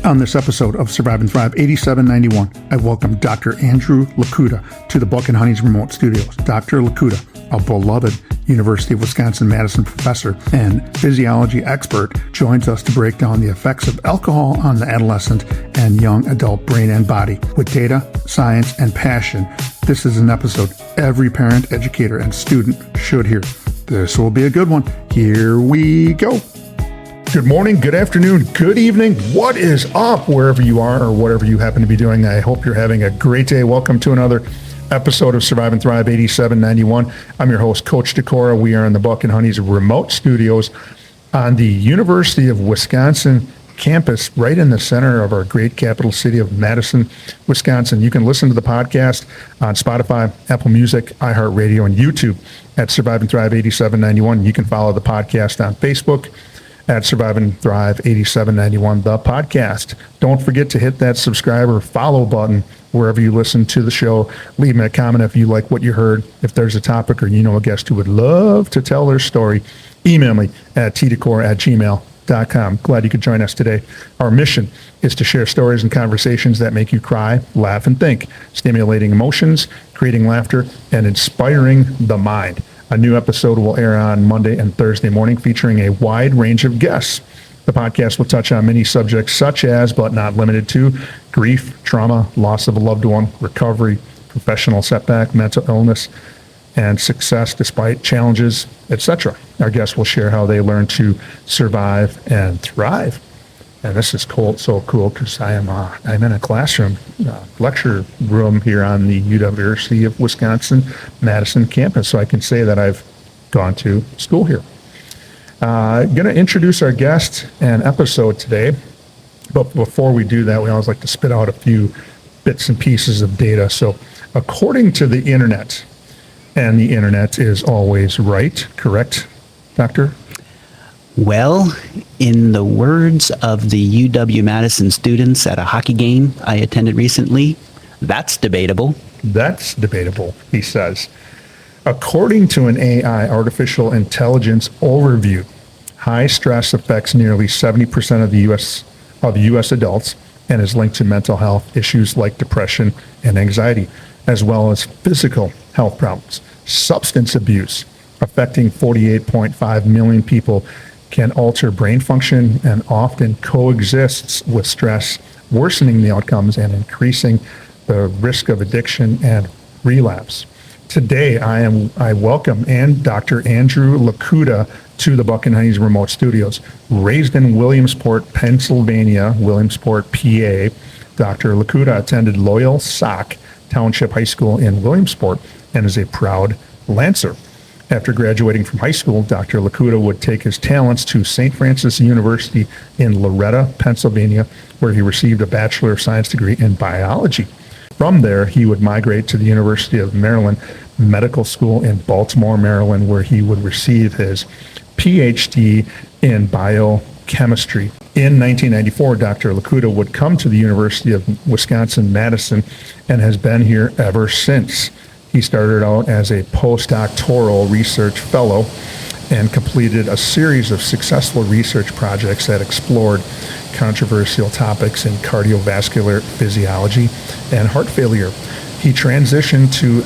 On this episode of Survive and Thrive 8791, I welcome Dr. Andrew Lokuta to the Buck and Honey's remote studios. Dr. Lokuta, a beloved University of Wisconsin-Madison professor and physiology expert, joins us to break down the effects of alcohol on the adolescent and young adult brain and body. With data, science, and passion, this is an episode every parent, educator, and student should hear. This will be a good one. Here we go. Good morning, good afternoon, good evening. What is up wherever you are or whatever you happen to be doing? I hope you're having a great day. Welcome to another episode of Survive and Thrive 8791. I'm your host, Coach Decora. We are in the Buck and Honey's remote studios on the University of Wisconsin campus, right in the center of our great capital city of Madison, Wisconsin. You can listen to the podcast on Spotify, Apple Music, iHeartRadio, and YouTube at Survive and Thrive 8791. You can follow the podcast on Facebook at Survive and Thrive 8791, the podcast. Don't forget to hit that subscribe or follow button wherever you listen to the show. Leave me a comment if you like what you heard. If there's a topic or you know a guest who would love to tell their story, email me at tdecor@gmail.com. Glad you could join us today. Our mission is to share stories and conversations that make you cry, laugh, and think, stimulating emotions, creating laughter, and inspiring the mind. A new episode will air on Monday and Thursday morning featuring a wide range of guests. The podcast will touch on many subjects such as, but not limited to, grief, trauma, loss of a loved one, recovery, professional setback, mental illness, and success despite challenges, etc. Our guests will share how they learn to survive and thrive. And this is so cool because I'm in a classroom, lecture room here on the University of Wisconsin-Madison campus, so I can say that I've gone to school here. Going to introduce our guest and episode today, but before we do that, we always like to spit out a few bits and pieces of data. So according to the internet, and the internet is always right, correct, Doctor? Well, in the words of the UW-Madison students at a hockey game I attended recently, that's debatable. That's debatable, he says. According to an AI, artificial intelligence overview, high stress affects nearly 70% of the U.S. adults and is linked to mental health issues like depression and anxiety, as well as physical health problems. Substance abuse, affecting 48.5 million people, can alter brain function and often coexists with stress, worsening the outcomes and increasing the risk of addiction and relapse. Today, I welcome Dr. Andrew Lokuta to the Buck and Honey's remote studios. Raised in Williamsport, Pennsylvania, Williamsport, PA, Dr. Lokuta attended Loyal Sock Township High School in Williamsport and is a proud Lancer. After graduating from high school, Dr. Lokuta would take his talents to St. Francis University in Loretto, Pennsylvania, where he received a Bachelor of Science degree in biology. From there, he would migrate to the University of Maryland Medical School in Baltimore, Maryland, where he would receive his PhD in biochemistry. In 1994, Dr. Lokuta would come to the University of Wisconsin-Madison and has been here ever since. He started out as a postdoctoral research fellow and completed a series of successful research projects that explored controversial topics in cardiovascular physiology and heart failure. He transitioned to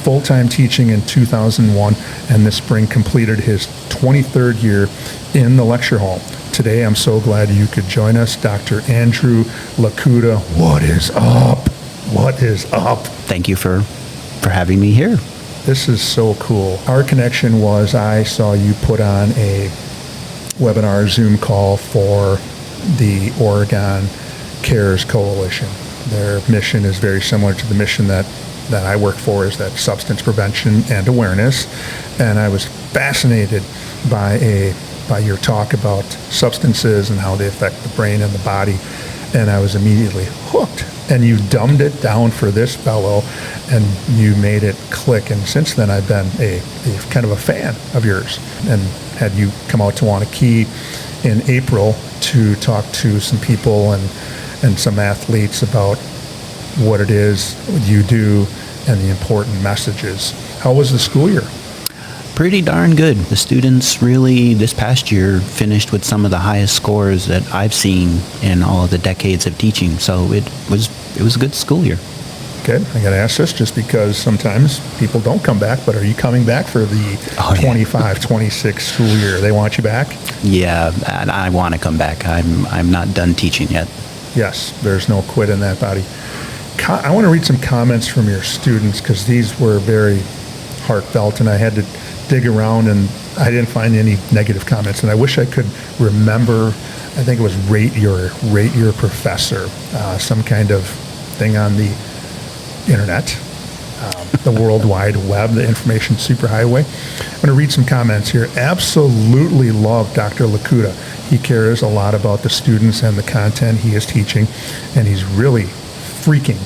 full-time teaching in 2001 and this spring completed his 23rd year in the lecture hall. Today, I'm so glad you could join us, Dr. Andrew Lokuta. What is up? What is up? Thank you for having me here. This is so cool. Our connection was I saw you put on a webinar Zoom call for the Oregon Cares Coalition. Their mission is very similar to the mission that I work for, is that substance prevention and awareness. And I was fascinated by your talk about substances and how they affect the brain and the body. And I was immediately hooked. And you dumbed it down for this fellow and you made it click. And since then, I've been a kind of a fan of yours and had you come out to Wanakee in April to talk to some people and some athletes about what it is you do and the important messages. How was the school year? Pretty darn good. The students really, this past year, finished with some of the highest scores that I've seen in all of the decades of teaching. So it was a good school year. Okay, I got to ask this just because sometimes people don't come back, but are you coming back for the 25, 26 school year? They want you back? Yeah, and I want to come back. I'm not done teaching yet. Yes, there's no quit in that body. I want to read some comments from your students because these were very heartfelt, and I had to dig around, and I didn't find any negative comments. And I wish I could remember. I think it was rate your professor, some kind of thing on the internet, the World Wide Web, the information superhighway. I'm going to read some comments here. Absolutely love Dr. Lokuta. He cares a lot about the students and the content he is teaching, and he's really freaking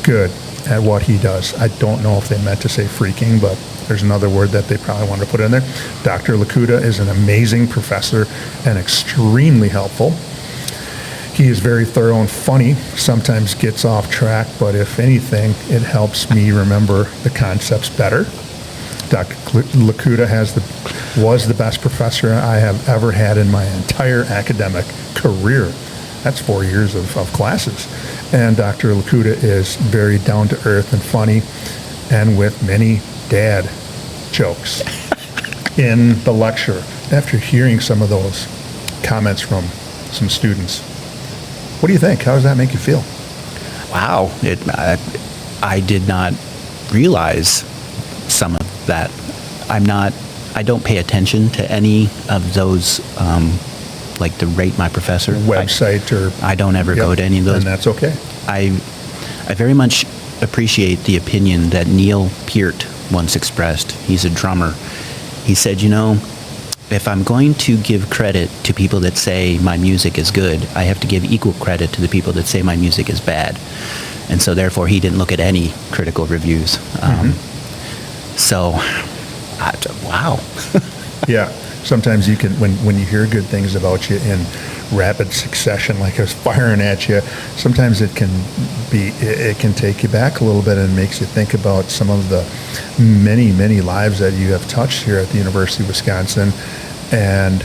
good at what he does. I don't know if they meant to say freaking, but there's another word that they probably wanted to put in there. Dr. Lokuta is an amazing professor and extremely helpful. He is very thorough and funny, sometimes gets off track, but if anything, it helps me remember the concepts better. Dr. Lokuta was the best professor I have ever had in my entire academic career. That's 4 years of classes. And Dr. Lokuta is very down-to-earth and funny, and with many dad jokes in the lecture. After hearing some of those comments from some students, what do you think? How does that make you feel? Wow, I did not realize some of that. I don't pay attention to any of those, like the Rate My Professor website, I don't ever go to any of those. And that's okay. I very much appreciate the opinion that Neil Peart once expressed. He's a drummer. He said, if I'm going to give credit to people that say my music is good, I have to give equal credit to the people that say my music is bad. And so therefore he didn't look at any critical reviews. So, wow. Yeah. Sometimes you can, when you hear good things about you in rapid succession, like I was firing at you, sometimes it can take you back a little bit and makes you think about some of the many, many lives that you have touched here at the University of Wisconsin, and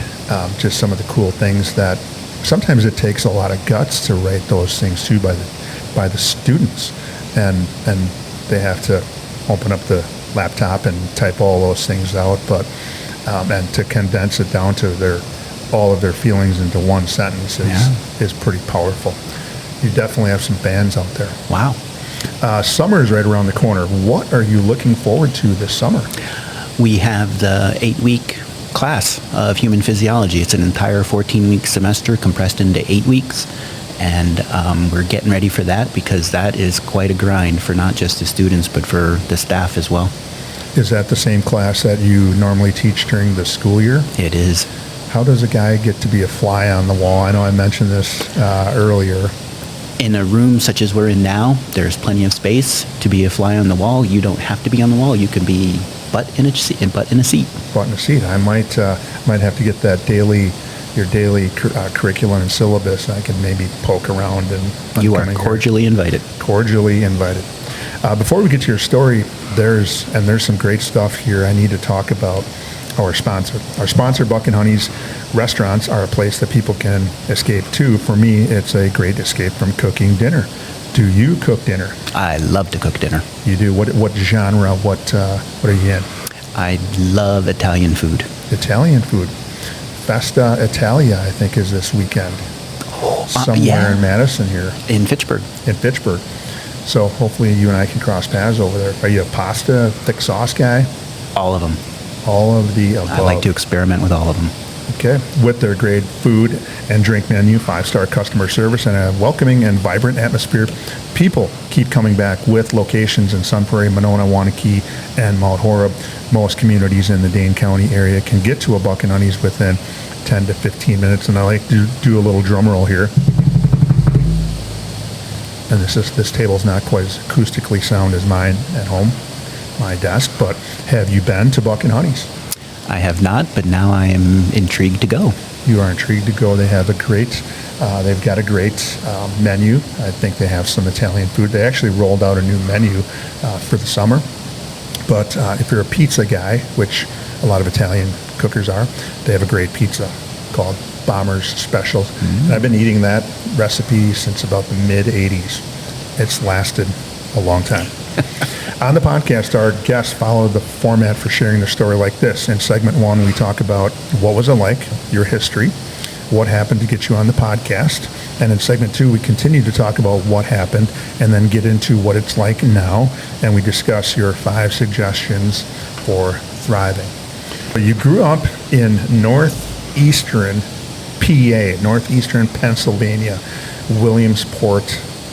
just some of the cool things that sometimes it takes a lot of guts to write those things too by the students, and they have to open up the laptop and type all those things out, but and to condense it down to all of their feelings into one sentence is pretty powerful. You definitely have some fans out there. Wow. Summer is right around the corner. What are you looking forward to this summer? We have the 8-week class of human physiology. It's an entire 14-week semester compressed into 8 weeks. And we're getting ready for that because that is quite a grind for not just the students, but for the staff as well. Is that the same class that you normally teach during the school year? It is. How does a guy get to be a fly on the wall? I know I mentioned this earlier. In a room such as we're in now, there's plenty of space to be a fly on the wall. You don't have to be on the wall. You can be butt in a seat. Butt in a seat. I might have to get that your daily curriculum and syllabus. I can maybe poke around and. You are cordially invited. Cordially invited. Before we get to your story, there's some great stuff here. I need to talk about our sponsor. Our sponsor, Buck and Honey's restaurants, are a place that people can escape to. For me, it's a great escape from cooking dinner. Do you cook dinner? I love to cook dinner. You do? What genre? What are you in? I love Italian food. Italian food. Festa Italia, I think, is this weekend. Somewhere in Madison here. In Fitchburg. So hopefully you and I can cross paths over there. Are you a pasta, thick sauce guy? All of them. All of the above. I like to experiment with all of them. Okay. With their great food and drink menu, 5-star customer service, and a welcoming and vibrant atmosphere, people keep coming back with locations in Sun Prairie, Monona, Wanakee, and Mount Horeb. Most communities in the Dane County area can get to a Buck and Honey's within 10 to 15 minutes. And I like to do a little drum roll here. And this table's not quite as acoustically sound as mine at home, my desk, but have you been to Buck and Honey's? I have not, but now I am intrigued to go. You are intrigued to go. They have they've got a great menu. I think they have some Italian food. They actually rolled out a new menu for the summer. But if you're a pizza guy, which a lot of Italian cookers are. They have a great pizza called Bomber's Specials. And I've been eating that recipe since about the mid-'80s. It's lasted a long time. On the podcast, our guests follow the format for sharing their story like this. In segment 1, we talk about what was it like, your history, what happened to get you on the podcast. And in segment 2, we continue to talk about what happened and then get into what it's like now. And we discuss your 5 suggestions for thriving. You grew up in northeastern PA, northeastern Pennsylvania, Williamsport,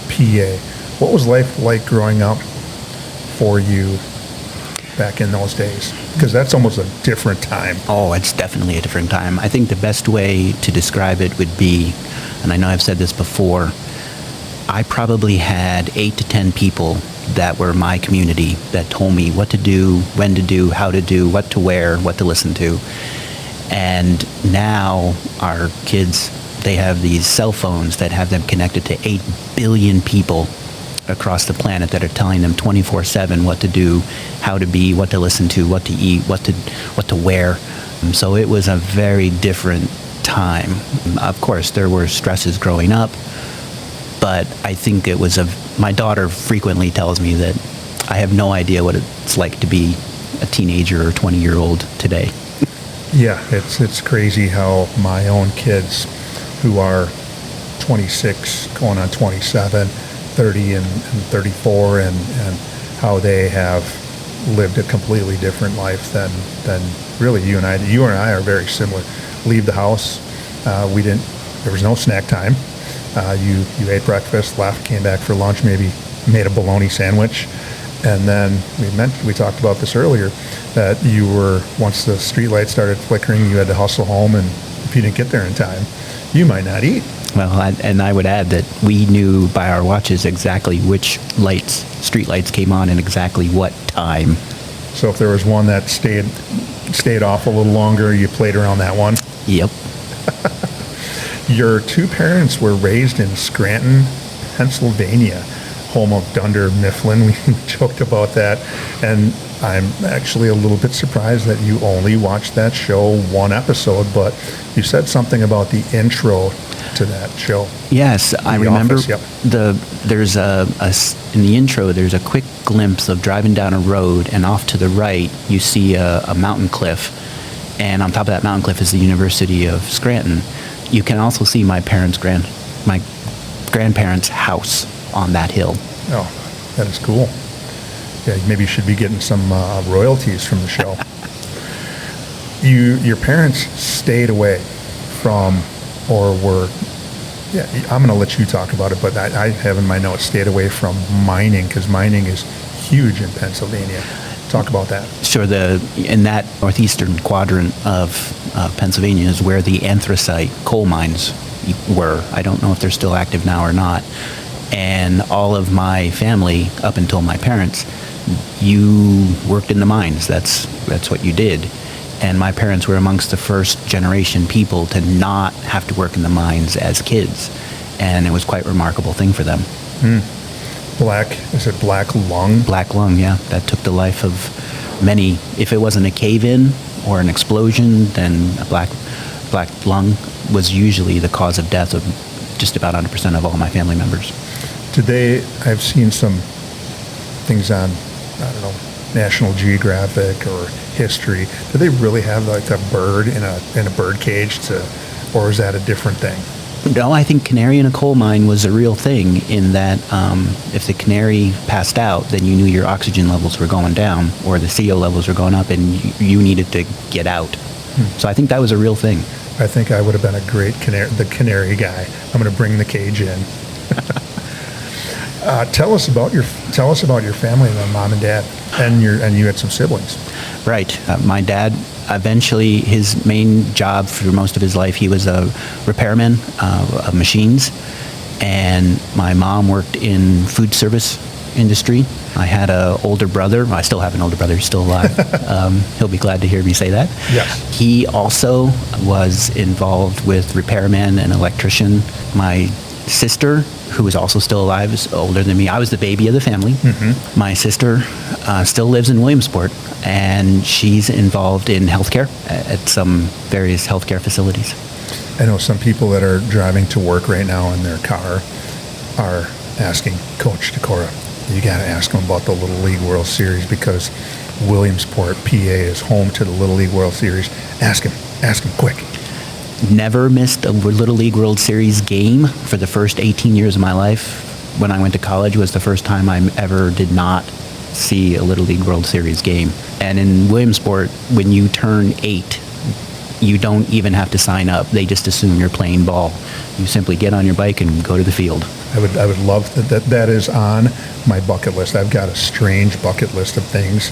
PA. What was life like growing up for you back in those days? Because that's almost a different time. Oh, it's definitely a different time. I think the best way to describe it would be, and I know I've said this before, I probably had 8 to 10 people that were my community that told me what to do, when to do, how to do, what to wear, what to listen to. And now our kids, they have these cell phones that have them connected to 8 billion people across the planet that are telling them 24/7 what to do, how to be, what to listen to, what to eat, what to wear. So it was a very different time. Of course, there were stresses growing up, but I think it was my daughter frequently tells me that I have no idea what it's like to be a teenager or 20-year-old today. Yeah, it's crazy how my own kids, who are 26, going on 27, 30 and 34, and how they have lived a completely different life than really you and I. You and I are very similar. Leave the house, there was no snack time. You ate breakfast, left, came back for lunch, maybe made a bologna sandwich, and then we talked about this earlier, that you were, once the street lights started flickering, you had to hustle home, and if you didn't get there in time, you might not eat. Well, I would add that we knew by our watches exactly which street lights came on and exactly what time. So if there was one that stayed off a little longer, you played around that one? Yep. Your 2 parents were raised in Scranton, Pennsylvania, home of Dunder Mifflin. We joked about that. And I'm actually a little bit surprised that you only watched that show 1 episode, but you said something about the intro to that show. Yes, I remember. Office, yep. There's in the intro, there's a quick glimpse of driving down a road, and off to the right, you see a mountain cliff, and on top of that mountain cliff is the University of Scranton. You can also see my grandparents' house on that hill. Oh, that is cool. Yeah, maybe you should be getting some royalties from the show. Your parents stayed away from, or were, yeah, I'm going to let you talk about it, but I have in my notes, stayed away from mining, because mining is huge in Pennsylvania. Talk about that. Sure. In that northeastern quadrant of Pennsylvania is where the anthracite coal mines were. I don't know if they're still active now or not. And all of my family, up until my parents, you worked in the mines. That's what you did. And my parents were amongst the first generation people to not have to work in the mines as kids. And it was quite a remarkable thing for them. Is it black lung? Black lung, yeah. That took the life of many. If it wasn't a cave-in or an explosion, then a black lung was usually the cause of death of just about 100% of all my family members. I've seen some things on, I don't know, National Geographic or History. Do they really have like a bird in a bird cage or is that a different thing? No, I think canary in a coal mine was a real thing in that if the canary passed out, then you knew your oxygen levels were going down or the CO levels were going up and you needed to get out. So I think that was a real thing. I think I would have been a great canary guy. I'm going to bring the cage in. Tell us about your family, then, mom and dad, and you had some siblings. Right. My dad, eventually, his main job for most of his life, he was a repairman of machines, and my mom worked in food service industry. I had an older brother. I still have an older brother. He's still alive. He'll be glad to hear me say that. Yes. He also was involved with repairman and electrician. My sister, who is also still alive, is older than me. I was the baby of the family. My sister still lives in Williamsport, and she's involved in healthcare at some various healthcare facilities. I know some people that are driving to work right now in their car are asking Coach Decora, you got to ask him about the Little League World Series, because Williamsport, PA is home to the Little League World Series. Ask him quick. Never missed a Little League World Series game for the first 18 years of my life. When I went to college was the first time I ever did not see a Little League World Series game. And in Williamsport, when you turn 8, you don't even have to sign up. They just assume you're playing ball. You simply get on your bike and go to the field. I would love that is on my bucket list. I've got a strange bucket list of things,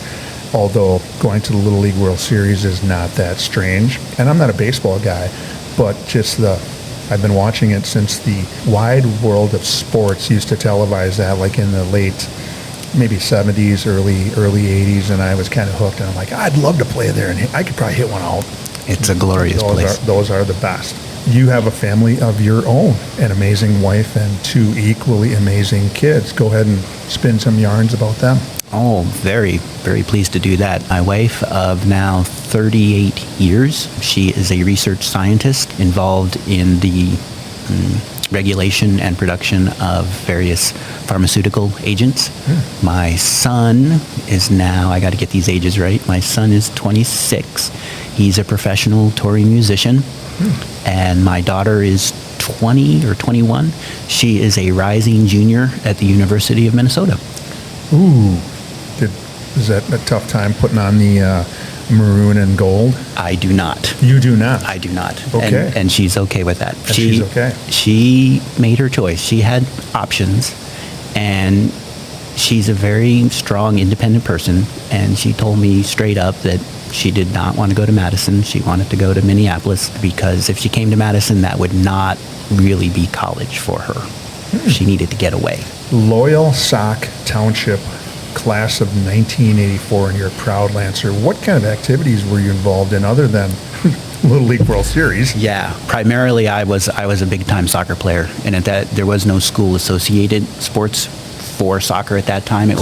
although going to the Little League World Series is not that strange. And I'm not a baseball guy, but just I've been watching it since the Wide World of Sports used to televise that, like in the late, maybe 70s, early 80s, and I was kind of hooked. And I'm like, I'd love to play there, and I could probably hit one out. It's a glorious place. Those are the best. You have a family of your own, an amazing wife and 2 equally amazing kids. Go ahead and spin some yarns about them. Oh, very, very pleased to do that. My wife of now 38 years, she is a research scientist involved in the regulation and production of various pharmaceutical agents. My son is now, I got to get these ages right, my son is 26. He's a professional touring musician. And my daughter is 20 or 21. She is a rising junior at the University of Minnesota. Ooh. Is that a tough time putting on the maroon and gold? I do not. You do not? I do not. Okay. And she's okay with that. She's okay. She made her choice. She had options, and she's a very strong, independent person, and she told me straight up that she did not want to go to Madison. She wanted to go to Minneapolis, because if she came to Madison, that would not really be college for her. She needed to get away. Loyal Sock Township, class of 1984, and you're a proud Lancer. What kind of activities were you involved in other than Little League World Series? Yeah, primarily I was a big-time soccer player, and at that there was no school-associated sports for soccer at that time. It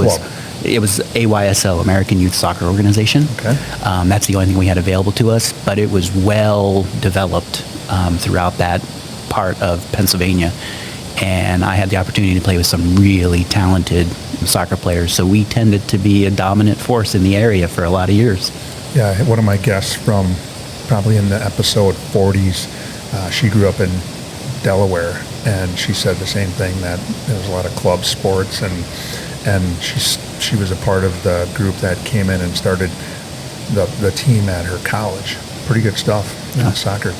was AYSO, American Youth Soccer Organization. Okay. That's the only thing we had available to us, but it was well developed throughout that part of Pennsylvania. And I had the opportunity to play with some really talented soccer players, so we tended to be a dominant force in the area for a lot of years. Yeah, one of my guests from probably in the episode 40s, she grew up in Delaware, and she said the same thing, that there was a lot of club sports, and she was a part of the group that came in and started the team at her college. Pretty good stuff, soccer.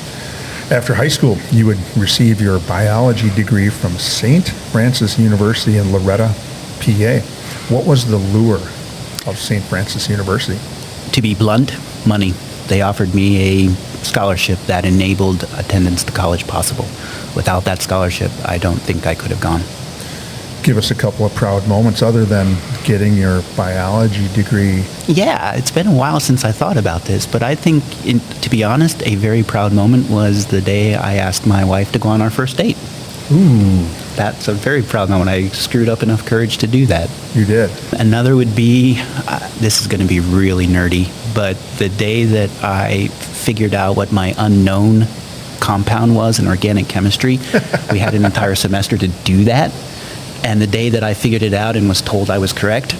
After high school, you would receive your biology degree from St. Francis University in Loretta, PA. What was the lure of St. Francis University? To be blunt, money. They offered me a scholarship that enabled attendance to college possible. Without that scholarship, I don't think I could have gone. Give us a couple of proud moments other than getting your biology degree. Yeah, it's been a while since I thought about this, but I think, to be honest, a very proud moment was the day I asked my wife to go on our first date. Ooh. That's a very proud moment. I screwed up enough courage to do that. You did. Another would be, this is going to be really nerdy, but the day that I figured out what my unknown compound was in organic chemistry, we had an entire semester to do that. And the day that I figured it out and was told I was correct,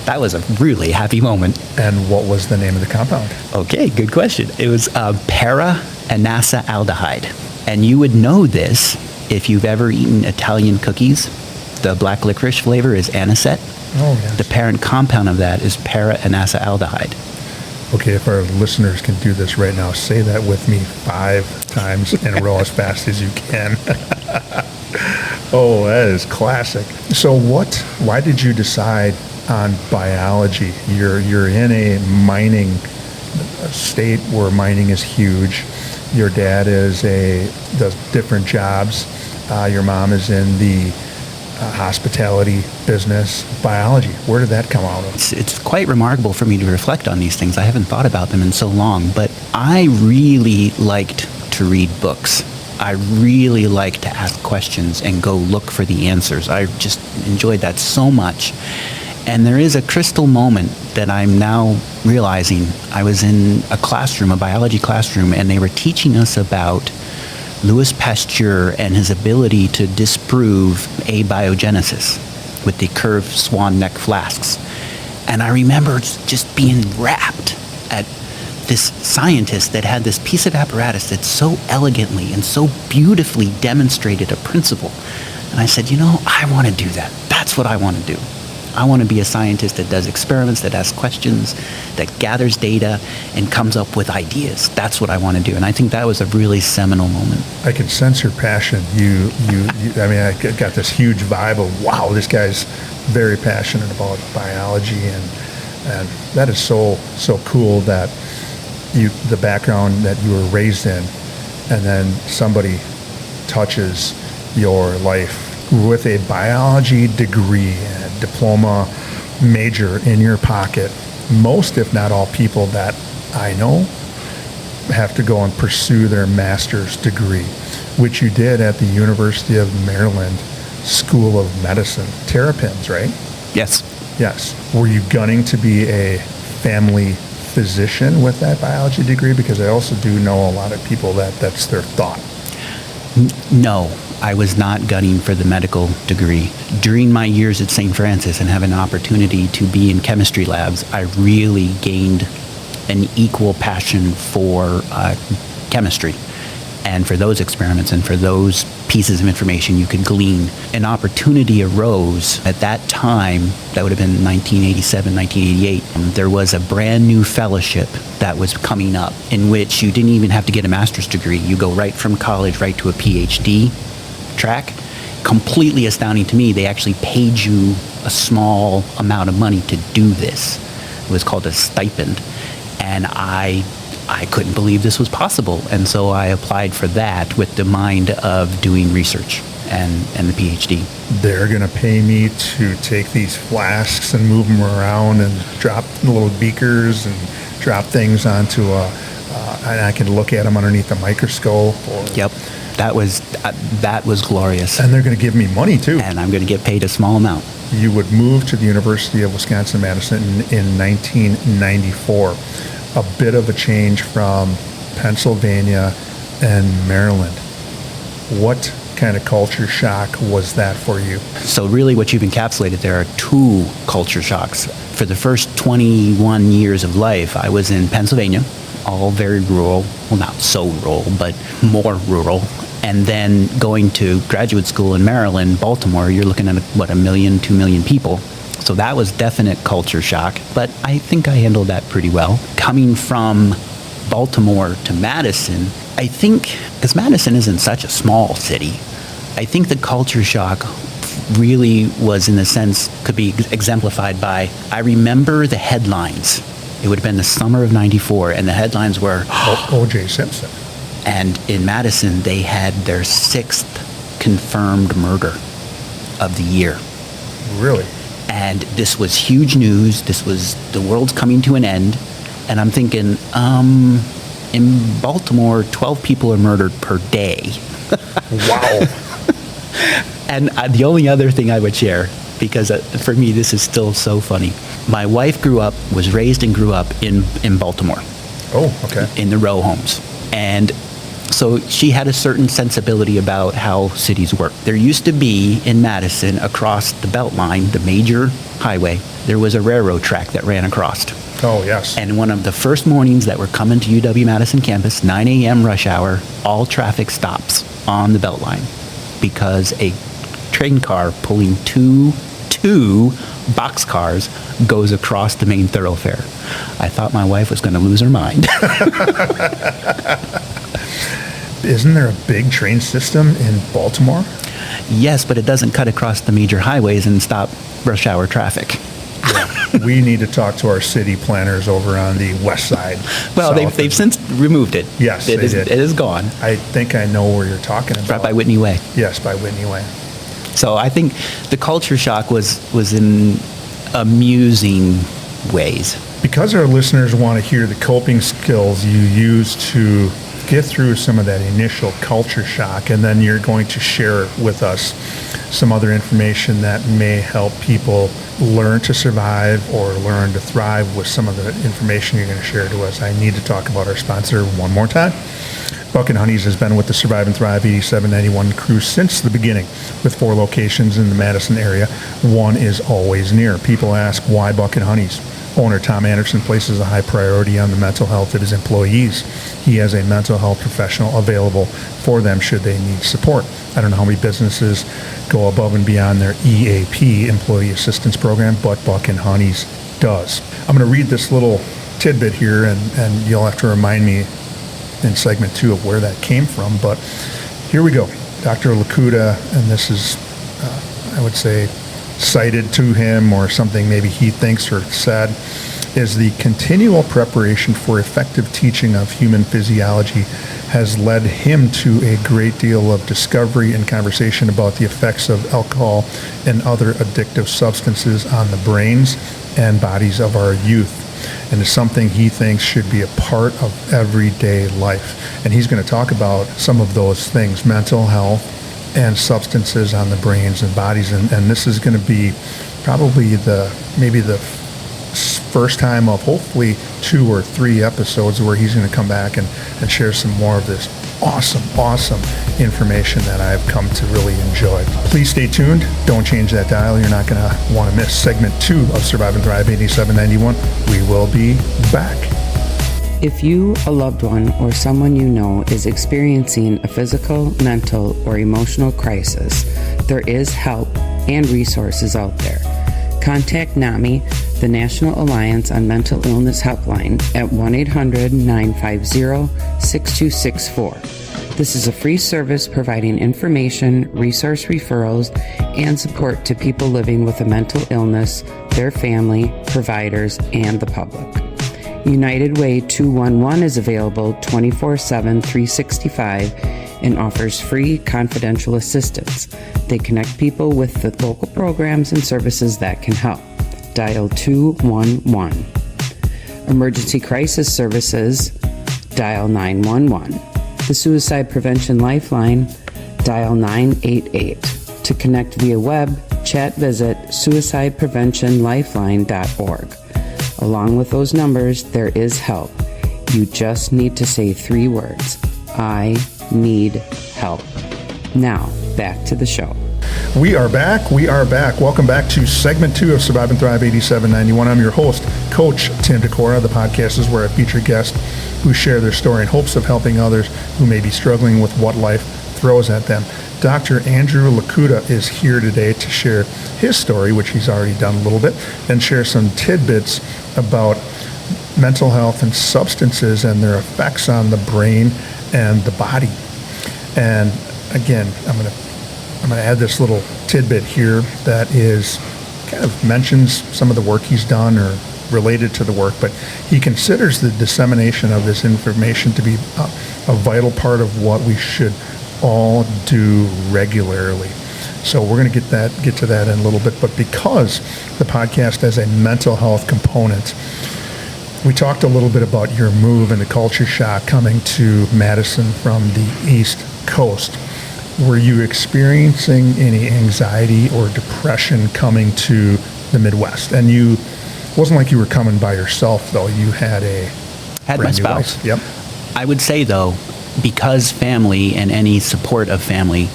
that was a really happy moment. And what was the name of the compound? Okay, good question. It was para-anasaldehyde. And you would know this if you've ever eaten Italian cookies. The black licorice flavor is anisette. Oh, yes. The parent compound of that is para-anasaldehyde. Okay, if our listeners can do this right now, say that with me 5 times in a row as fast as you can. Oh, that is classic. So why did you decide on biology? You're in a mining state where mining is huge. Your dad does different jobs. Your mom is in the hospitality business. Biology, where did that come out of? It's quite remarkable for me to reflect on these things. I haven't thought about them in so long, but I really liked to read books. I really like to ask questions and go look for the answers. I just enjoyed that so much. And there is a crystal moment that I'm now realizing. I was in a classroom, a biology classroom, and they were teaching us about Louis Pasteur and his ability to disprove abiogenesis with the curved swan neck flasks. And I remember just being rapt at this scientist that had this piece of apparatus that so elegantly and so beautifully demonstrated a principle. And I said, I want to do that. That's what I want to do. I want to be a scientist that does experiments, that asks questions, that gathers data, and comes up with ideas. That's what I want to do. And I think that was a really seminal moment. I can sense your passion. I got this huge vibe of, wow, this guy's very passionate about biology, and that is so cool that the background that you were raised in, and then somebody touches your life with a biology degree and a diploma major in your pocket. Most, if not all, people that I know have to go and pursue their master's degree, which you did at the University of Maryland School of Medicine. Terrapins, right? Yes. Yes. Were you gunning to be a family physician with that biology degree? Because I also do know a lot of people that's their thought. No, I was not gunning for the medical degree. During my years at St. Francis and having an opportunity to be in chemistry labs, I really gained an equal passion for chemistry and for those experiments and for those pieces of information you could glean. An opportunity arose at that time, that would have been 1987, 1988. There was a brand new fellowship that was coming up in which you didn't even have to get a master's degree. You go right from college right to a PhD track. Completely astounding to me. They actually paid you a small amount of money to do this. It was called a stipend. And I couldn't believe this was possible. And so I applied for that with the mind of doing research and the PhD. They're going to pay me to take these flasks and move them around and drop little beakers and drop things onto and I can look at them underneath a microscope. Yep. That was glorious. And they're going to give me money too. And I'm going to get paid a small amount. You would move to the University of Wisconsin-Madison in 1994. A bit of a change from Pennsylvania and Maryland. What kind of culture shock was that for you? So really what you've encapsulated there are two culture shocks. For the first 21 years of life, I was in Pennsylvania, all very rural. Well, not so rural, but more rural. And then going to graduate school in Maryland, Baltimore, you're looking at, 1 million, 2 million people. So that was definite culture shock, but I think I handled that pretty well. Coming from Baltimore to Madison, I think, because Madison isn't such a small city, I think the culture shock really was, in a sense, could be exemplified by, I remember the headlines. It would have been the summer of '94, and the headlines were O.J. Simpson. And in Madison, they had their 6th confirmed murder of the year. Really? And this was huge news. This was, the world's coming to an end. And I'm thinking, in Baltimore, 12 people are murdered per day. Wow. And the only other thing I would share, because for me, this is still so funny. My wife was raised and grew up in Baltimore. Oh, okay. In the row homes. And so she had a certain sensibility about how cities work. There used to be in Madison, across the Beltline, the major highway, there was a railroad track that ran across. Oh, yes. And one of the first mornings that were coming to UW-Madison campus, 9 a.m. rush hour, all traffic stops on the Beltline because a train car pulling two boxcars goes across the main thoroughfare. I thought my wife was going to lose her mind. Isn't there a big train system in Baltimore? Yes, but it doesn't cut across the major highways and stop rush hour traffic. Yeah. We need to talk to our city planners over on the west side. Well, they've since removed it. Yes, they did. It is gone. I think I know where you're talking about. Right by Whitney Way. Yes, by Whitney Way. So I think the culture shock was in amusing ways. Because our listeners want to hear the coping skills you use to get through some of that initial culture shock, and then you're going to share with us some other information that may help people learn to survive or learn to thrive with some of the information you're going to share to us. I need to talk about our sponsor one more time. Buck and Honey's has been with the Survive and Thrive 8791 crew since the beginning, with 4 locations in the Madison area. One is always near. People ask, why Buck and Honey's? Owner Tom Anderson places a high priority on the mental health of his employees. He has a mental health professional available for them should they need support. I don't know how many businesses go above and beyond their EAP, Employee Assistance Program, but Buck and Honey's does. I'm going to read this little tidbit here, and you'll have to remind me in segment 2 of where that came from, but here we go. Dr. Lokuta, and this is, I would say, cited to him or something maybe he thinks or said, is the continual preparation for effective teaching of human physiology has led him to a great deal of discovery and conversation about the effects of alcohol and other addictive substances on the brains and bodies of our youth. And it's something he thinks should be a part of everyday life. And he's going to talk about some of those things, mental health and substances on the brains and bodies. And this is going to be probably maybe the first time of hopefully 2 or 3 episodes where he's going to come back and share some more of this awesome information that I've come to really enjoy. Please stay tuned. Don't change that dial. You're not going to want to miss segment 2 of Survive and Thrive 8791. We will be back. If you, a loved one, or someone you know is experiencing a physical, mental, or emotional crisis, there is help and resources out there. Contact NAMI, the National Alliance on Mental Illness Helpline, at 1-800-950-6264. This is a free service providing information, resource referrals, and support to people living with a mental illness, their family, providers, and the public. United Way 211 is available 24/7, 365 and offers free confidential assistance. They connect people with the local programs and services that can help. Dial 211. Emergency Crisis Services, dial 911. The Suicide Prevention Lifeline, dial 988. To connect via web, chat, visit suicidepreventionlifeline.org. Along with those numbers, there is help. You just need to say 3 words. I need help. Now, back to the show. We are back. Welcome back to segment 2 of Survive and Thrive 8791. I'm your host, Coach Tim Decora. The podcast is where I feature guests who share their story in hopes of helping others who may be struggling with what life throws at them. Dr. Andrew Lokuta is here today to share his story, which he's already done a little bit, and share some tidbits about mental health and substances and their effects on the brain and the body. And again, I'm going to add this little tidbit here that is kind of mentions some of the work he's done or related to the work, but he considers the dissemination of this information to be a vital part of what we should all do regularly. So we're going to get to that in a little bit, but because the podcast has a mental health component, we talked a little bit about your move and the culture shock coming to Madison from the East Coast. Were you experiencing any anxiety or depression coming to the Midwest? And it wasn't like you were coming by yourself, though. You had my spouse. Wife. Yep. I would say, though, because family and any support of family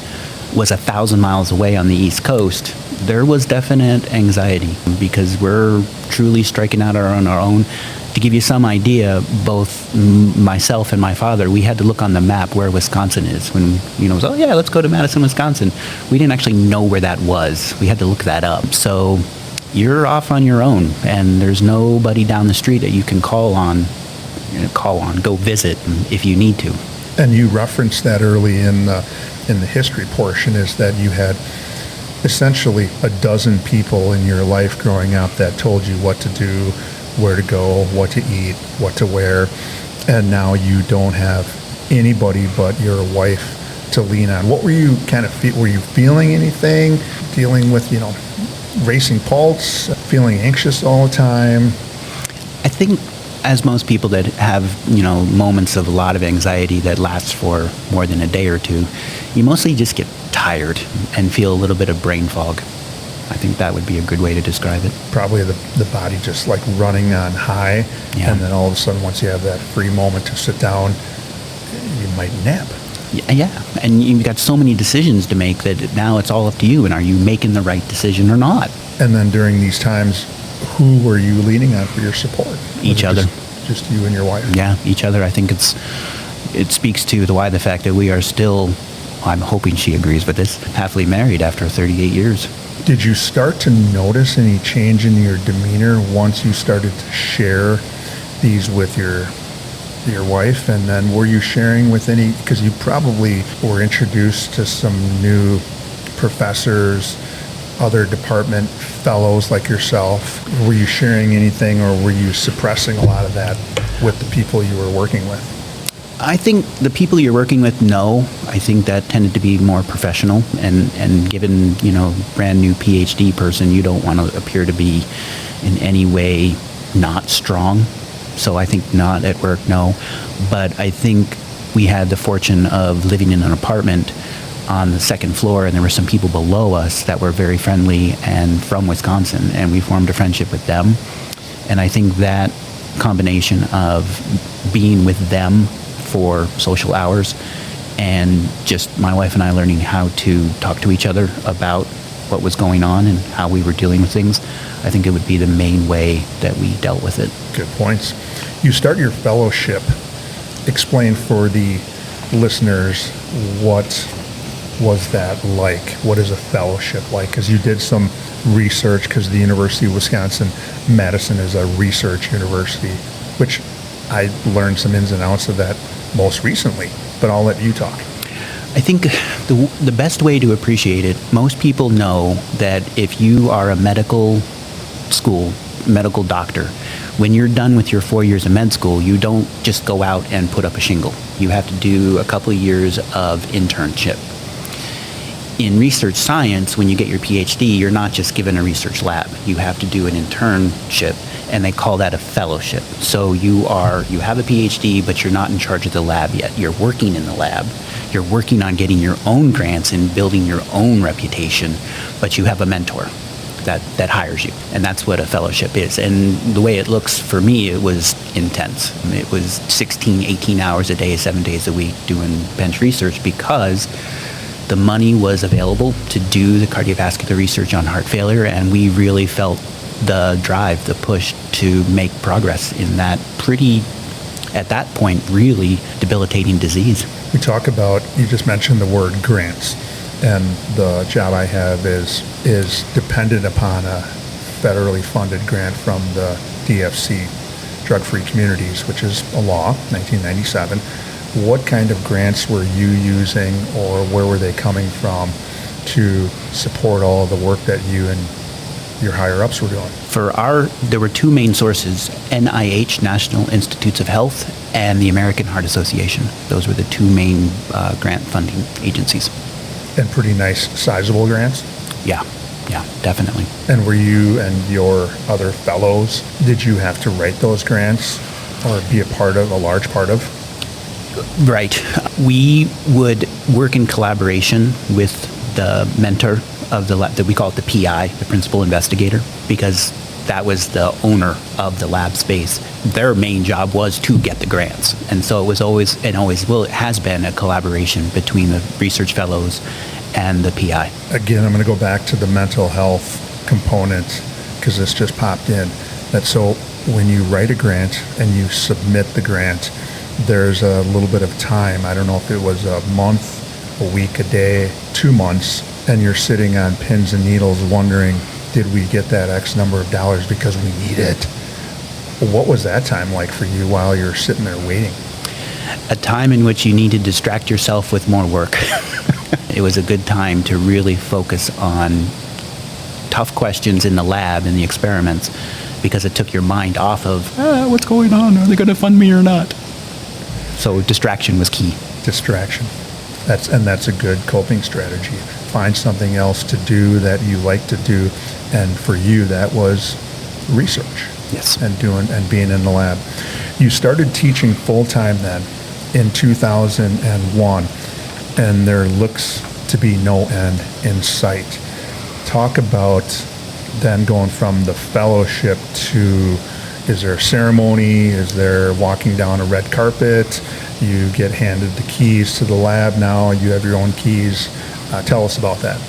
was 1,000 miles away on the East Coast, there was definite anxiety because we're truly striking out on our own. To give you some idea, both myself and my father, we had to look on the map where Wisconsin is. When, it was, let's go to Madison, Wisconsin. We didn't actually know where that was. We had to look that up. So you're off on your own, and there's nobody down the street that you can call on, go visit if you need to. And you referenced that early in the history portion, is that you had essentially a dozen people in your life growing up that told you what to do, where to go, what to eat, what to wear, and now you don't have anybody but your wife to lean on. What were you were you feeling anything, dealing with, racing pulse, feeling anxious all the time? I as most people that have, moments of a lot of anxiety that lasts for more than a day or two, you mostly just get tired and feel a little bit of brain fog. I think that would be a good way to describe it. Probably the body just like running on high, and then all of a sudden, once you have that free moment to sit down, you might nap. Yeah, and you've got so many decisions to make that now it's all up to you, and are you making the right decision or not? And then during these times, who were you leaning on for your support? Each other. Just you and your wife? Yeah, each other. I think it speaks to the fact that we are still, I'm hoping she agrees with this, happily married after 38 years. Did you start to notice any change in your demeanor once you started to share these with your wife? And then were you sharing with any, because you probably were introduced to some new professors, other department fellows like yourself. Were you sharing anything, or were you suppressing a lot of that with the people you were working with? I think the people you're working with know. I think that tended to be more professional, and given, brand new PhD person, you don't want to appear to be in any way not strong. So I think not at work, no. But I think we had the fortune of living in an apartment on the second floor, and there were some people below us that were very friendly and from Wisconsin, and we formed a friendship with them. And I think that combination of being with them for social hours and just my wife and I learning how to talk to each other about what was going on and how we were dealing with things, I think it would be the main way that we dealt with it. Good points. You start your fellowship. Explain for the listeners, what was that like? What is a fellowship like? Because you did some research, because the University of Wisconsin-Madison is a research university, which I learned some ins and outs of that most recently, but I'll let you talk. I think the best way to appreciate it, most people know that if you are a medical doctor, when you're done with your 4 years of med school, you don't just go out and put up a shingle. You have to do a couple of years of internship. In research science, when you get your PhD, you're not just given a research lab. You have to do an internship, and they call that a fellowship. So you have a PhD, but you're not in charge of the lab yet. You're working in the lab. You're working on getting your own grants and building your own reputation, but you have a mentor that hires you, and that's what a fellowship is. And the way it looks for me, it was intense. It was 16, 18 hours a day, 7 days a week doing bench research, because the money was available to do the cardiovascular research on heart failure, and we really felt the drive, the push to make progress in that pretty, at that point, really debilitating disease. We talk about, you just mentioned the word grants, and the job I have is dependent upon a federally funded grant from the DFC, Drug-Free Communities, which is a law, 1997. What kind of grants were you using, or where were they coming from to support all of the work that you and your higher-ups were doing? There were two main sources, NIH, National Institutes of Health, and the American Heart Association. Those were the two main grant funding agencies. And pretty nice, sizable grants? Yeah, definitely. And were you and your other fellows, did you have to write those grants or be a large part of? Right. We would work in collaboration with the mentor of the lab, that we call it the PI, the principal investigator, because that was the owner of the lab space. Their main job was to get the grants. And so it was always, and always will, it has been a collaboration between the research fellows and the PI. Again, I'm going to go back to the mental health component, because this just popped in. So when you write a grant and you submit the grant, there's a little bit of time. I don't know if it was a month, a week, a day, 2 months, and you're sitting on pins and needles wondering, did we get that X number of dollars because we need it? What was that time like for you while you're sitting there waiting? A time in which you need to distract yourself with more work. It was a good time to really focus on tough questions in the lab and the experiments, because it took your mind off of, what's going on? Are they going to fund me or not? So distraction was key. Distraction. That's a good coping strategy. Find something else to do that you like to do, and for you that was research. Yes. And being in the lab. You started teaching full-time then in 2001, and there looks to be no end in sight. Talk about then going from the fellowship to, is there a ceremony? Is there walking down a red carpet? You get handed the keys to the lab now. You have your own keys. Tell us about that.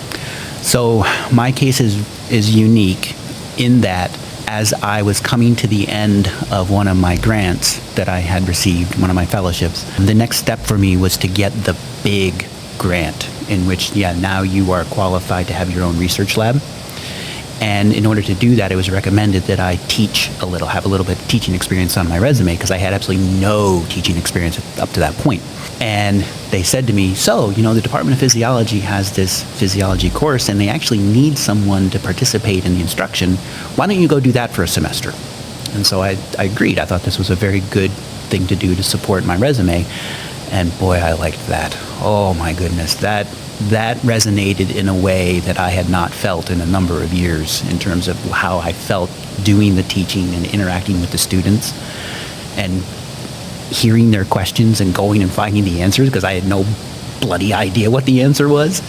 So my case is unique in that as I was coming to the end of one of my grants that I had received, one of my fellowships, the next step for me was to get the big grant in which, now you are qualified to have your own research lab. And in order to do that, it was recommended that I teach a little, have a little bit of teaching experience on my resume, because I had absolutely no teaching experience up to that point. And they said to me, so, the Department of Physiology has this physiology course, and they actually need someone to participate in the instruction. Why don't you go do that for a semester? And so I agreed. I thought this was a very good thing to do to support my resume. And boy, I liked that. Oh my goodness, that resonated in a way that I had not felt in a number of years in terms of how I felt doing the teaching and interacting with the students and hearing their questions and going and finding the answers, because I had no bloody idea what the answer was.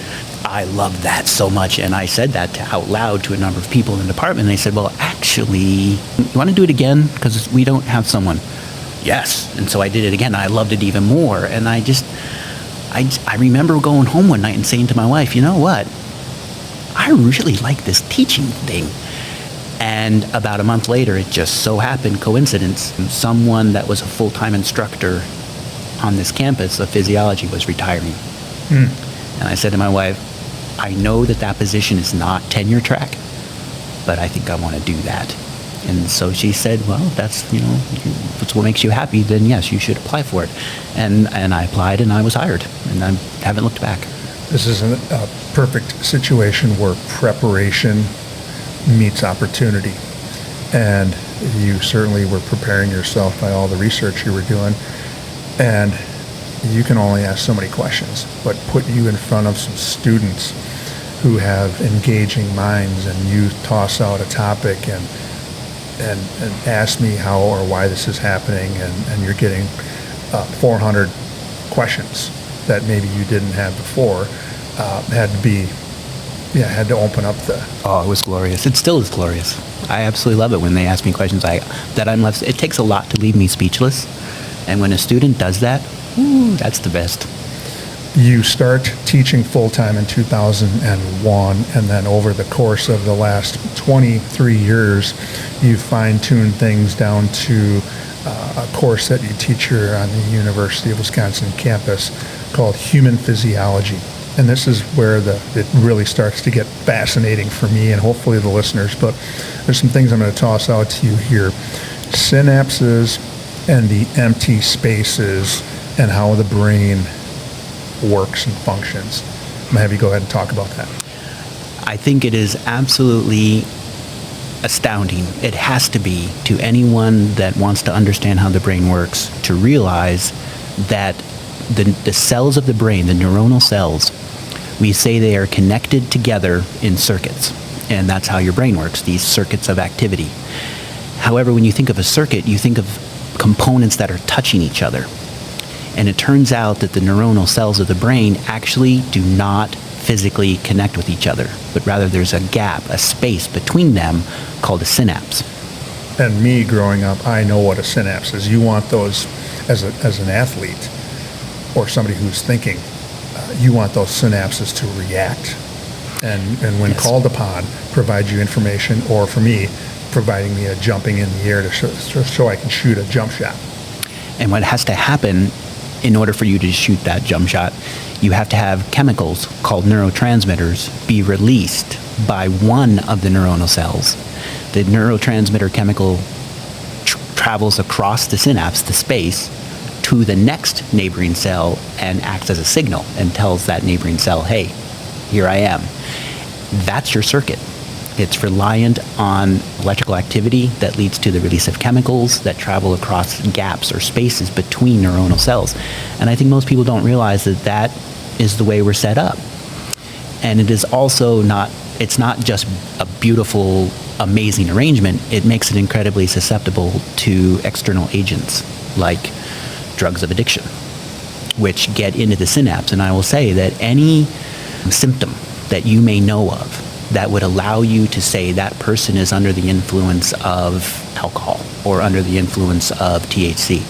I loved that so much, and I said that out loud to a number of people in the department, and they said, well, actually, you want to do it again? Because we don't have someone. Yes. And so I did it again. I loved it even more, and I remember going home one night and saying to my wife, you know what? I really like this teaching thing. And about a month later, it just so happened, coincidence, someone that was a full-time instructor on this campus of physiology was retiring. And I said to my wife, I know that position is not tenure track, but I think I want to do that. And so she said, well, that's what makes you happy, then yes, you should apply for it. And I applied, and I was hired, and I haven't looked back. This is a perfect situation where preparation meets opportunity. And you certainly were preparing yourself by all the research you were doing. And you can only ask so many questions, but put you in front of some students who have engaging minds, and you toss out a topic and ask me how or why this is happening, and you're getting 400 questions that maybe you didn't have before, had to open up the... Oh, it was glorious. It still is glorious. I absolutely love it when they ask me questions that I'm left... It takes a lot to leave me speechless, and when a student does that, that's the best. You start teaching full-time in 2001, and then over the course of the last 23 years, you fine-tuned things down to a course that you teach here on the University of Wisconsin campus called Human Physiology. And this is where it really starts to get fascinating for me and hopefully the listeners. But there's some things I'm going to toss out to you here. Synapses and the empty spaces and how the brain works and functions. I'm going to have you go ahead and talk about that. I think it is absolutely astounding. It has to be to anyone that wants to understand how the brain works to realize that the cells of the brain, the neuronal cells, we say they are connected together in circuits. And that's how your brain works, these circuits of activity. However, when you think of a circuit, you think of components that are touching each other. And it turns out that the neuronal cells of the brain actually do not physically connect with each other, but rather there's a gap, a space between them called a synapse. And me growing up, I know what a synapse is. You want those as an athlete or somebody who's thinking, you want those synapses to react and when called upon, provide you information, or for me, providing me a jumping in the air to so I can shoot a jump shot. And what has to happen in order for you to shoot that jump shot, you have to have chemicals called neurotransmitters be released by one of the neuronal cells. The neurotransmitter chemical travels across the synapse, the space, to the next neighboring cell and acts as a signal and tells that neighboring cell, hey, here I am. That's your circuit. It's reliant on electrical activity that leads to the release of chemicals that travel across gaps or spaces between neuronal cells. And I think most people don't realize that is the way we're set up. And it is also it's not just a beautiful amazing arrangement, it makes it incredibly susceptible to external agents like drugs of addiction, which get into the synapse. And I will say that any symptom that you may know of that would allow you to say that person is under the influence of alcohol or under the influence of THC.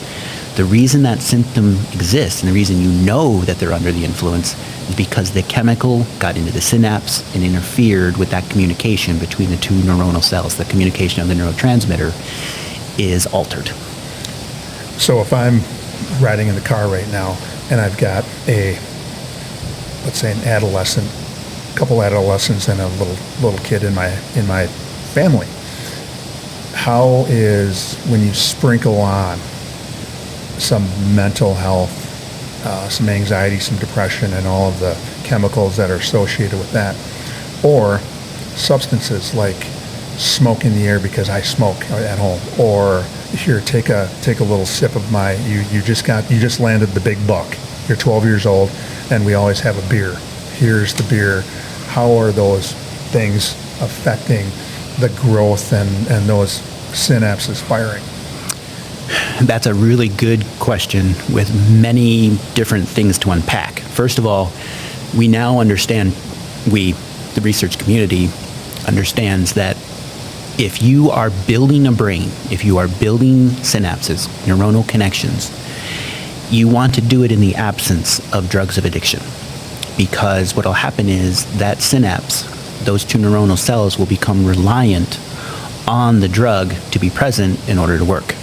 The reason that symptom exists and the reason you know that they're under the influence is because the chemical got into the synapse and interfered with that communication between the two neuronal cells. The communication of the neurotransmitter is altered. So if I'm riding in the car right now and I've got let's say an adolescent, couple adolescents and a little kid in my family, how is, when you sprinkle on some mental health, some anxiety, some depression, and all of the chemicals that are associated with that, or substances like smoke in the air because I smoke at home, or here, take a little sip of my, you just landed the big buck, you're 12 years old and we always have a beer, here's the beer. How are those things affecting the growth and those synapses firing? That's a really good question with many different things to unpack. First of all, we now understand, the research community understands that if you are building a brain, if you are building synapses, neuronal connections, you want to do it in the absence of drugs of addiction. Because what will happen is that synapse, those two neuronal cells will become reliant on the drug to be present in order to work.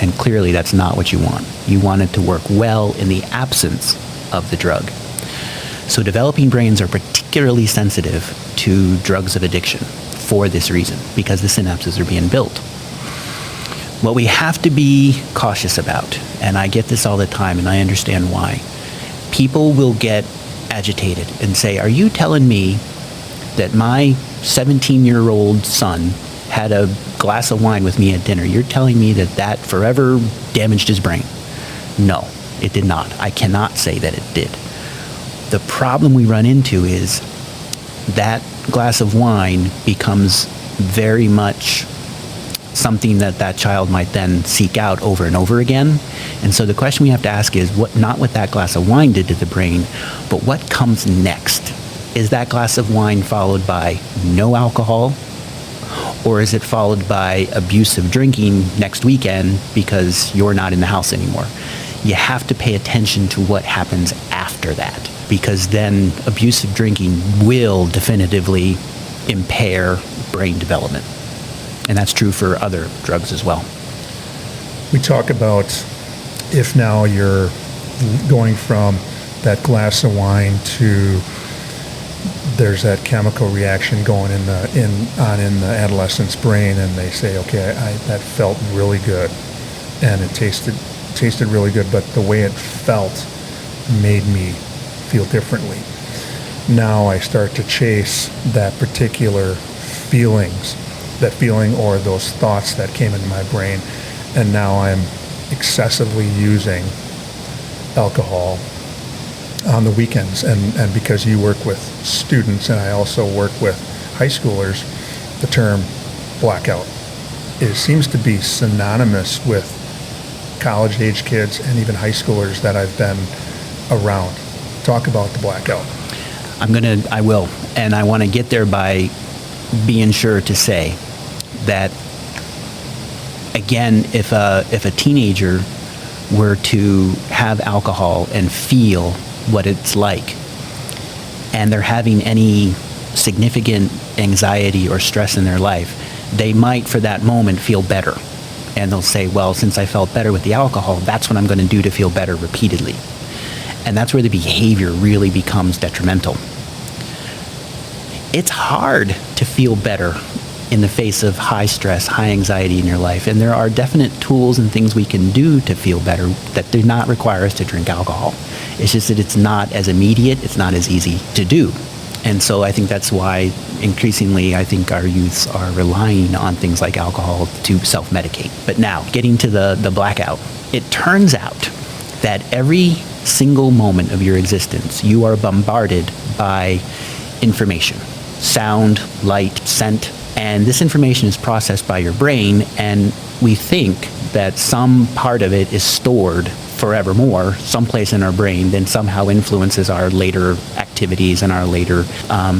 And clearly that's not what you want. You want it to work well in the absence of the drug. So developing brains are particularly sensitive to drugs of addiction for this reason, because the synapses are being built. What we have to be cautious about, and I get this all the time and I understand why, people will get agitated and say, are you telling me that my 17-year-old son had a glass of wine with me at dinner? You're telling me that forever damaged his brain? No, it did not. I cannot say that it did. The problem we run into is that glass of wine becomes very much something that child might then seek out over and over again. And so the question we have to ask is not what that glass of wine did to the brain, but what comes next. Is that glass of wine followed by no alcohol? Or is it followed by abusive drinking next weekend because you're not in the house anymore? You have to pay attention to what happens after that, because then abusive drinking will definitively impair brain development. And that's true for other drugs as well. We talk about if now you're going from that glass of wine to there's that chemical reaction going in the adolescent's brain, and they say, okay, that felt really good, and it tasted really good, but the way it felt made me feel differently. Now I start to chase that particular that feeling or those thoughts that came into my brain, and now I'm excessively using alcohol on the weekends. And because you work with students and I also work with high schoolers, the term blackout, it seems to be synonymous with college-age kids and even high schoolers that I've been around. Talk about the blackout. I will. And I want to get there by being sure to say that, again, if a teenager were to have alcohol and feel what it's like, and they're having any significant anxiety or stress in their life, they might for that moment feel better. And they'll say, well, since I felt better with the alcohol, that's what I'm going to do to feel better repeatedly. And that's where the behavior really becomes detrimental. It's hard to feel better in the face of high stress, high anxiety in your life. And there are definite tools and things we can do to feel better that do not require us to drink alcohol. It's just that it's not as immediate, it's not as easy to do. And so I think that's why increasingly I think our youths are relying on things like alcohol to self-medicate. But now, getting to the blackout, it turns out that every single moment of your existence, you are bombarded by information, sound, light, scent, And this information is processed by your brain, and we think that some part of it is stored forevermore someplace in our brain, then somehow influences our later activities and our later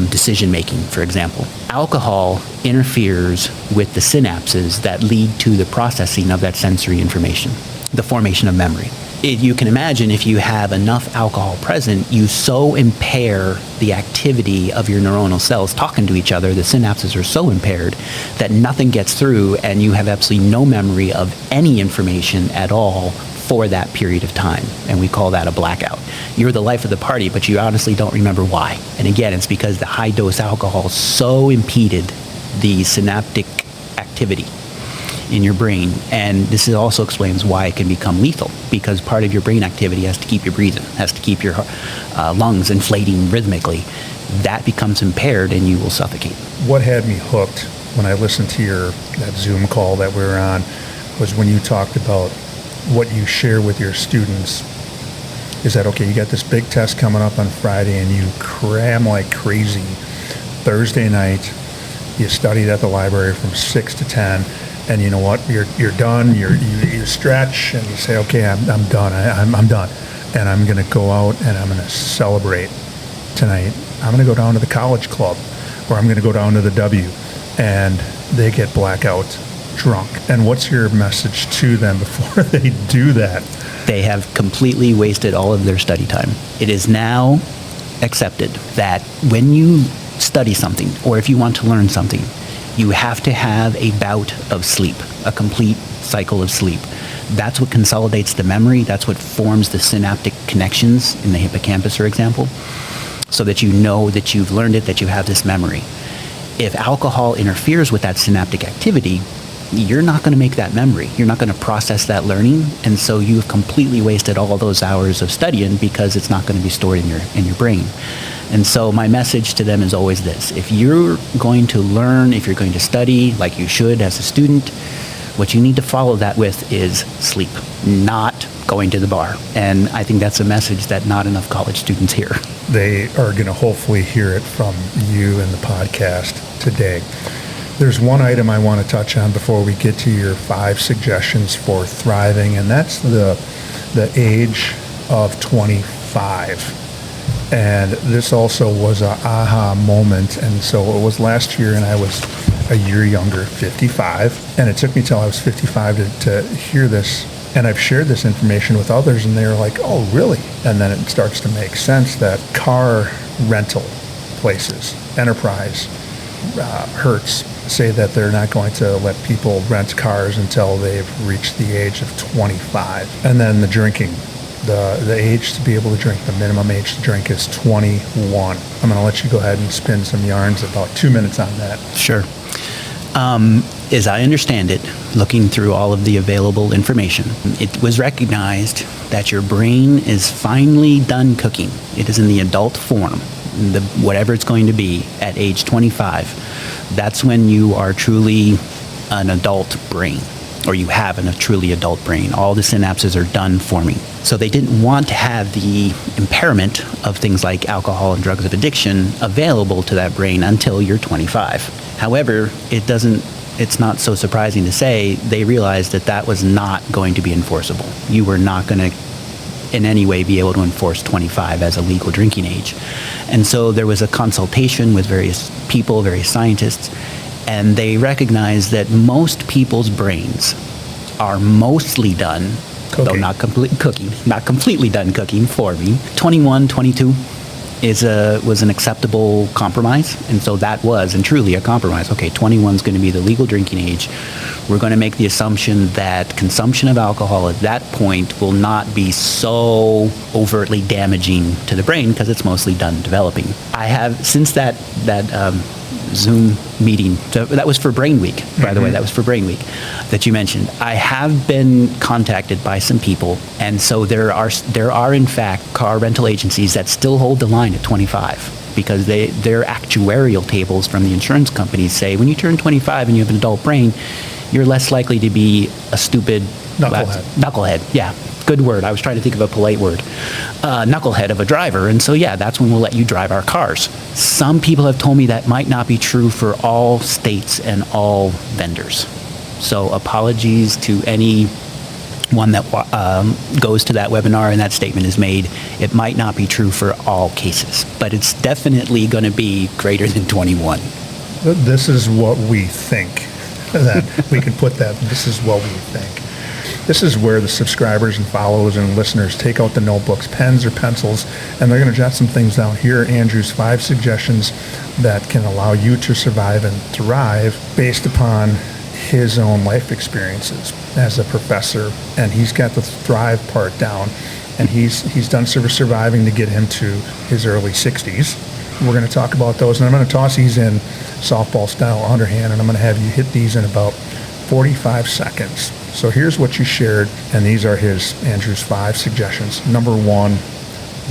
decision making, for example. Alcohol interferes with the synapses that lead to the processing of that sensory information, the formation of memory. You can imagine if you have enough alcohol present, you so impair the activity of your neuronal cells talking to each other, the synapses are so impaired that nothing gets through and you have absolutely no memory of any information at all for that period of time. And we call that a blackout. You're the life of the party, but you honestly don't remember why. And again, it's because the high dose alcohol so impeded the synaptic activity in your brain. And this also explains why it can become lethal, because part of your brain activity has to keep you breathing, has to keep your lungs inflating rhythmically. That becomes impaired and you will suffocate. What had me hooked when I listened to that Zoom call that we were on was when you talked about what you share with your students is that, okay, you got this big test coming up on Friday and you cram like crazy. Thursday night, you studied at the library from 6 to 10. And you know what? You're done. You stretch and you say, okay, I'm done. I'm done, and I'm going to go out and I'm going to celebrate tonight. I'm going to go down to the college club, or I'm going to go down to the W, and they get blackout drunk. And what's your message to them before they do that? They have completely wasted all of their study time. It is now accepted that when you study something, or if you want to learn something, you have to have a bout of sleep, a complete cycle of sleep. That's what consolidates the memory. That's what forms the synaptic connections in the hippocampus, for example, so that you know that you've learned it, that you have this memory. If alcohol interferes with that synaptic activity, you're not going to make that memory. You're not going to process that learning, and so you've completely wasted all those hours of studying because it's not going to be stored in your brain. And so my message to them is always this: if you're going to learn, if you're going to study like you should as a student, what you need to follow that with is sleep, not going to the bar. And I think that's a message that not enough college students hear. They are going to hopefully hear it from you in the podcast today. There's one item I want to touch on before we get to your 5 suggestions for thriving, and that's the age of 25. And this also was an aha moment. And so it was last year, and I was a year younger, 55. And it took me till I was 55 to hear this. And I've shared this information with others, and they're like, oh, really? And then it starts to make sense that car rental places, Enterprise, Hertz, say that they're not going to let people rent cars until they've reached the age of 25. And then the drinking. The age to be able to drink, the minimum age to drink is 21. I'm going to let you go ahead and spin some yarns, about 2 minutes on that. Sure. As I understand it, looking through all of the available information, it was recognized that your brain is finally done cooking. It is in the adult form, whatever it's going to be, at age 25. That's when you are truly an adult brain, or you have a truly adult brain. All the synapses are done forming. So they didn't want to have the impairment of things like alcohol and drugs of addiction available to that brain until you're 25. However, it's not so surprising to say they realized that was not going to be enforceable. You were not going to in any way be able to enforce 25 as a legal drinking age. And so there was a consultation with various people, various scientists, and they recognized that most people's brains are mostly done, though not completely done cooking, forming. 21, 22 was an acceptable compromise, and so that was and truly a compromise. Okay, 21 is going to be the legal drinking age. We're going to make the assumption that consumption of alcohol at that point will not be so overtly damaging to the brain because it's mostly done developing. I have, since that Zoom meeting, that was for Brain Week, by the way, that was for Brain Week that you mentioned. I have been contacted by some people, and so there are in fact car rental agencies that still hold the line at 25 because their actuarial tables from the insurance companies say when you turn 25 and you have an adult brain, you're less likely to be a stupid knucklehead. Yeah. good word. I was trying to think of a polite word. Knucklehead of a driver. And so, yeah, that's when we'll let you drive our cars. Some people have told me that might not be true for all states and all vendors. So apologies to any one that goes to that webinar and that statement is made. It might not be true for all cases, but it's definitely going to be greater than 21. This is what we think. That we can put that, this is what we think. This is where the subscribers and followers and listeners take out the notebooks, pens or pencils, and they're going to jot some things down. Here are Andrew's 5 suggestions that can allow you to survive and thrive based upon his own life experiences as a professor. And he's got the thrive part down, and he's done surviving to get him to his early 60s. We're going to talk about those, and I'm going to toss these in softball style underhand, and I'm going to have you hit these in about 45 seconds. So here's what you shared, and these are Andrew's 5 suggestions. Number 1,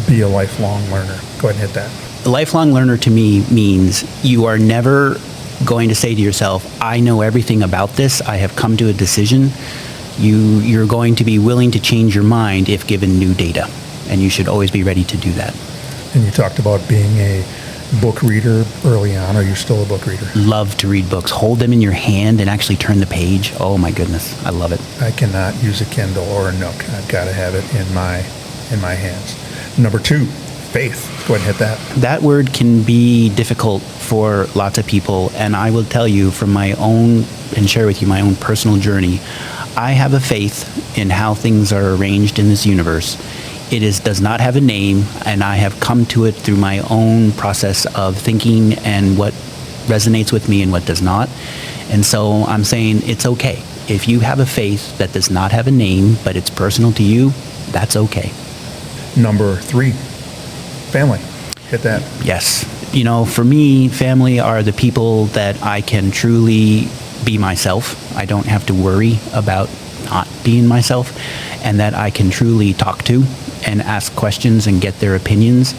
be a lifelong learner. Go ahead and hit that. A lifelong learner to me means you are never going to say to yourself, I know everything about this, I have come to a decision. You're going to be willing to change your mind if given new data, and you should always be ready to do that. And you talked about being a book reader early on. Are you still a book reader? Love to read books. Hold them in your hand and actually turn the page. Oh my goodness, I love it. I cannot use a Kindle or a Nook. I've got to have it in my hands. Number 2, faith. Go ahead and hit that. That word can be difficult for lots of people, and I will tell you from my own, and share with you my own personal journey, I have a faith in how things are arranged in this universe. It does not have a name, and I have come to it through my own process of thinking and what resonates with me and what does not. And so I'm saying it's okay. If you have a faith that does not have a name, but it's personal to you, that's okay. Number 3, family. Hit that. Yes. You know, for me, family are the people that I can truly be myself. I don't have to worry about not being myself, and that I can truly talk to and ask questions and get their opinions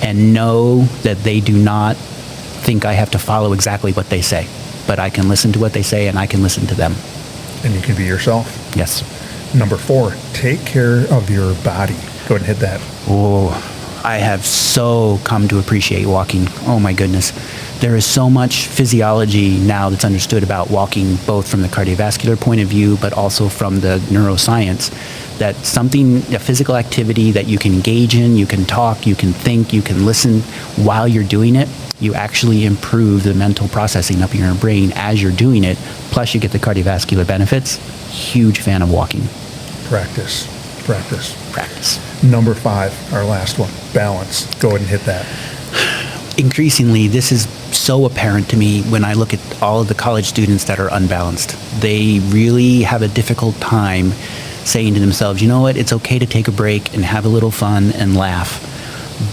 and know that they do not think I have to follow exactly what they say, but I can listen to what they say and I can listen to them. And you can be yourself. Yes. Number 4, take care of your body. Go ahead and hit that. Oh, I have so come to appreciate walking. Oh my goodness. There is so much physiology now that's understood about walking, both from the cardiovascular point of view, but also from the neuroscience, that a physical activity that you can engage in, you can talk, you can think, you can listen while you're doing it, you actually improve the mental processing up in your brain as you're doing it, plus you get the cardiovascular benefits. Huge fan of walking. Practice. Number 5, our last one, balance. Go ahead and hit that. Increasingly, this is so apparent to me when I look at all of the college students that are unbalanced. They really have a difficult time saying to themselves, you know what, it's okay to take a break and have a little fun and laugh,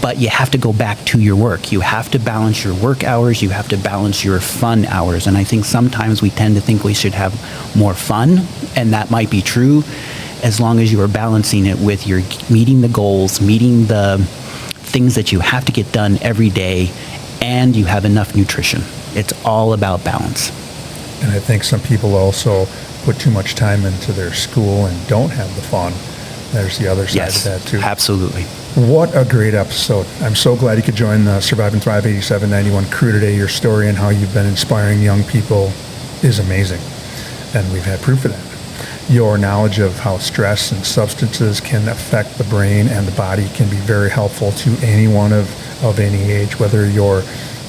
but you have to go back to your work. You have to balance your work hours. You have to balance your fun hours. And I think sometimes we tend to think we should have more fun, and that might be true as long as you are balancing it with your meeting the goals, meeting the things that you have to get done every day, and you have enough nutrition. It's all about balance. And I think some people also put too much time into their school and don't have the fun. There's the other side of that too. Absolutely. What a great episode. I'm so glad you could join the Survive and Thrive 8791 crew today. Your story and how you've been inspiring young people is amazing. And we've had proof of that. Your knowledge of how stress and substances can affect the brain and the body can be very helpful to anyone of any age, whether you're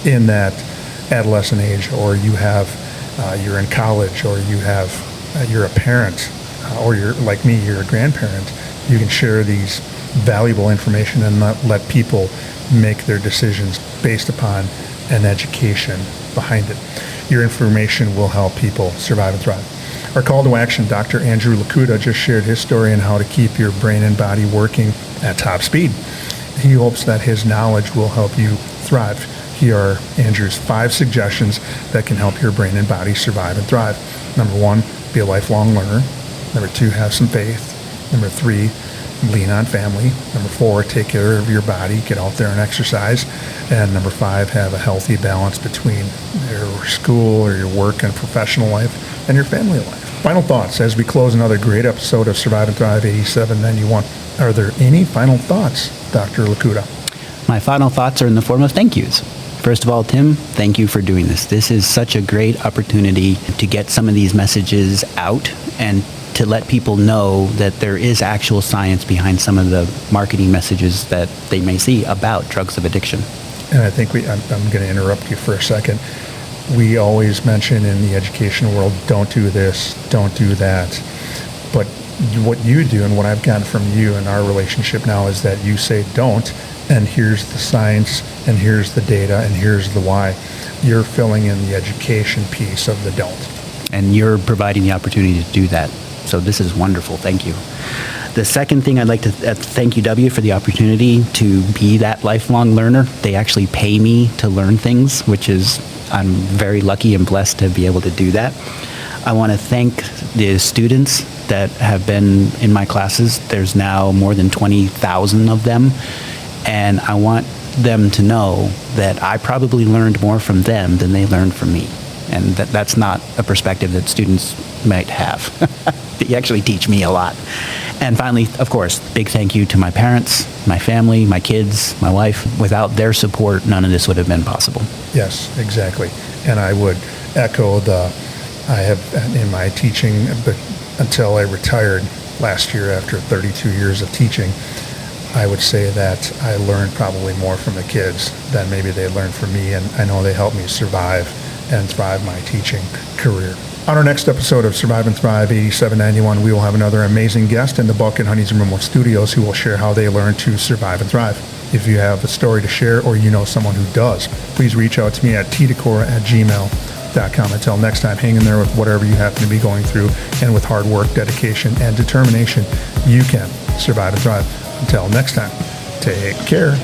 in that adolescent age or you're in college, or you're a parent, or you're like me, you're a grandparent. You can share these valuable information and let people make their decisions based upon an education behind it. Your information will help people survive and thrive. Our call to action, Dr. Andrew Lokuta just shared his story on how to keep your brain and body working at top speed. He hopes that his knowledge will help you thrive. Here are Andrew's 5 suggestions that can help your brain and body survive and thrive. Number 1, be a lifelong learner. Number 2, have some faith. Number 3, lean on family. Number 4, take care of your body, get out there and exercise. And number 5, have a healthy balance between your school or your work and professional life and your family life. Final thoughts as we close another great episode of Survive and Thrive 8791. Are there any final thoughts, Dr. Lokuta? My final thoughts are in the form of thank yous. First of all, Tim, thank you for doing this. This is such a great opportunity to get some of these messages out and to let people know that there is actual science behind some of the marketing messages that they may see about drugs of addiction. And I think I'm going to interrupt you for a second. We always mention in the education world, don't do this, don't do that. But what you do and what I've gotten from you in our relationship now is that you say don't, and here's the science, and here's the data, and here's the why. You're filling in the education piece of the don't. And you're providing the opportunity to do that. So this is wonderful. Thank you. The second thing I'd like to thank UW for the opportunity to be that lifelong learner. They actually pay me to learn things, which is, I'm very lucky and blessed to be able to do that. I want to thank the students that have been in my classes. There's now more than 20,000 of them. And I want them to know that I probably learned more from them than they learned from me. And that's not a perspective that students might have. They actually teach me a lot. And finally, of course, big thank you to my parents, my family, my kids, my wife. Without their support, none of this would have been possible. Yes, exactly. And I would echo I have in my teaching, but until I retired last year after 32 years of teaching, I would say that I learned probably more from the kids than maybe they learned from me, and I know they helped me survive and thrive my teaching career. On our next episode of Survive and Thrive 8791, we will have another amazing guest in the Buck and Honey's Remote Studios who will share how they learned to survive and thrive. If you have a story to share or you know someone who does, please reach out to me at tdecora@gmail.com. Until next time, hang in there with whatever you happen to be going through, and with hard work, dedication, and determination, you can survive and thrive. Until next time, take care.